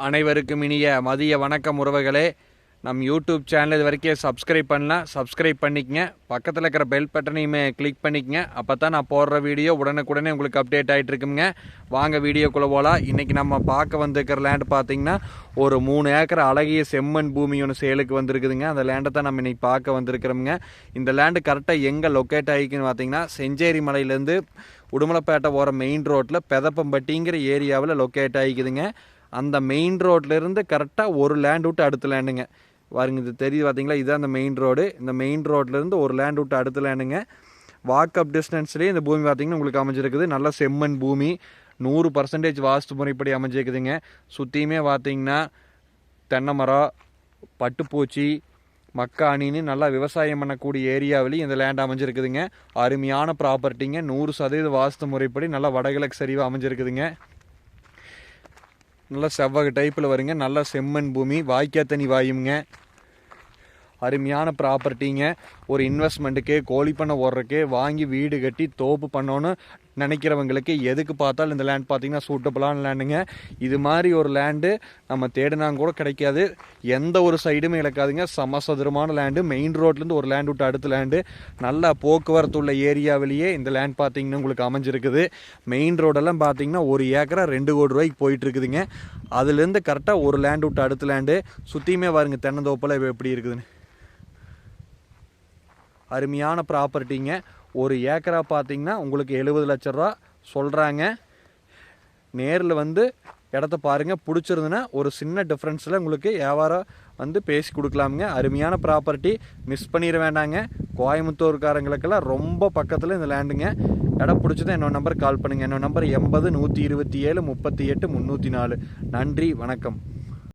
அனைவருக்கும் இனிய மதிய வணக்கம் உறவுகளே. நம் யூடியூப் சேனல் இது வரைக்கும் சப்ஸ்கிரைப் பண்ணலாம், சப்ஸ்கிரைப் பண்ணிக்கங்க. பக்கத்தில் இருக்கிற பெல் பட்டனையுமே கிளிக் பண்ணிக்கங்க. அப்போ தான் நான் போடுற வீடியோ உடனுக்குடனே உங்களுக்கு அப்டேட் ஆகிட்டு இருக்குங்க. வாங்க வீடியோக்குள்ளே போகலாம். இன்றைக்கி நம்ம பார்க்க வந்திருக்கிற லேண்டு பார்த்திங்கன்னா ஒரு 3 ஏக்கர் அழகிய செம்மண் பூமி ஒன்று சேலுக்கு வந்திருக்குதுங்க. அந்த லேண்டை தான் நம்ம இன்றைக்கி பார்க்க வந்திருக்கிறோமுங்க. இந்த லேண்டு கரெக்டாக எங்கே லொக்கேட் ஆகிக்குன்னு பார்த்திங்கன்னா செஞ்சேரி மலையிலேருந்து உடுமலைப்பேட்டை போகிற மெயின் ரோட்டில் பெதப்பம்பட்டிங்கிற ஏரியாவில் லொக்கேட் ஆகிக்குதுங்க. அந்த மெயின் ரோட்லேருந்து கரெக்டாக ஒரு லேண்ட் விட்டு அடுத்த லேண்டுங்க. பாருங்க, இது தெரியுது பார்த்தீங்களா? இதுதான் அந்த மெயின் ரோடு. இந்த மெயின் ரோட்லேருந்து ஒரு லேண்ட் விட்டு அடுத்த லேண்டுங்க. வாக்கப் டிஸ்டன்ஸ்லேயே இந்த பூமி பார்த்திங்கன்னா உங்களுக்கு அமைஞ்சிருக்குது. நல்ல செம்மண் பூமி, 100% வாஸ்து முறைப்படி அமைஞ்சிருக்குதுங்க. சுற்றியுமே பார்த்திங்கன்னா தென்னை மரம், பட்டுப்பூச்சி, மக்காணின்னு நல்லா விவசாயம் பண்ணக்கூடிய ஏரியாவிலையும் இந்த லேண்ட் அமைஞ்சிருக்குதுங்க. அருமையான ப்ராப்பர்ட்டிங்க. 100% வாஸ்து முறைப்படி நல்லா வடகிழக்கு சரிவாக அமைஞ்சிருக்குதுங்க. நல்லா செவ்வக டைப்பில் வருங்க. நல்லா செம்மண் பூமி, வாய்க்கா தண்ணி வாயுங்க. அருமையான ப்ராப்பர்ட்டிங்க. ஒரு இன்வெஸ்ட்மெண்ட்டுக்கு, கோழி பண்ணை ஓடுறதுக்கு, வாங்கி வீடு கட்டி தோப்பு பண்ணோன்னு நினைக்கிறவங்களுக்கு எதுக்கு பார்த்தாலும் இந்த லேண்ட் பார்த்திங்கன்னா சூட்டபுளான லேண்டுங்க. இது மாதிரி ஒரு லேண்டு நம்ம தேடினாங்க கூட கிடைக்காது. எந்த ஒரு சைடுமே இழக்காதுங்க. சமசதுரமான லேண்டு. மெயின் ரோட்லேருந்து ஒரு லேண்ட் விட்டு அடுத்த லேண்டு. நல்ல போக்குவரத்து உள்ள ஏரியாவிலேயே இந்த லேண்ட் பார்த்திங்கன்னா உங்களுக்கு அமைஞ்சிருக்குது. மெயின் ரோடெல்லாம் பார்த்திங்கன்னா 1 ஏக்கரா 2 கோடி ரூபாய்க்கு போயிட்டுருக்குதுங்க. அதுலேருந்து கரெக்டாக ஒரு லேண்ட் விட்டு அடுத்த லேண்டு. சுற்றியுமே பாருங்க தென்னந்தோப்பில் எப்படி இருக்குதுன்னு. அருமையான ப்ராப்பர்ட்டிங்க. 1 ஏக்கரா பார்த்திங்கன்னா உங்களுக்கு 70 லட்ச ரூபா சொல்கிறாங்க. நேரில் வந்து இடத்த பாருங்கள். பிடிச்சிருந்துன்னா ஒரு சின்ன டிஃப்ரென்ஸில் உங்களுக்கு வியாபாரம் வந்து பேசி கொடுக்கலாமுங்க. அருமையான ப்ராப்பர்ட்டி, மிஸ் பண்ணிட வேண்டாங்க. கோயம்புத்தூர்காரங்களுக்கெல்லாம் ரொம்ப பக்கத்தில் இந்த லேண்டுங்க. இடம் பிடிச்சதான் என்னோட நம்பருக்கு கால் பண்ணுங்கள். என்னோட நம்பர் 80 127 38 304. நன்றி, வணக்கம்.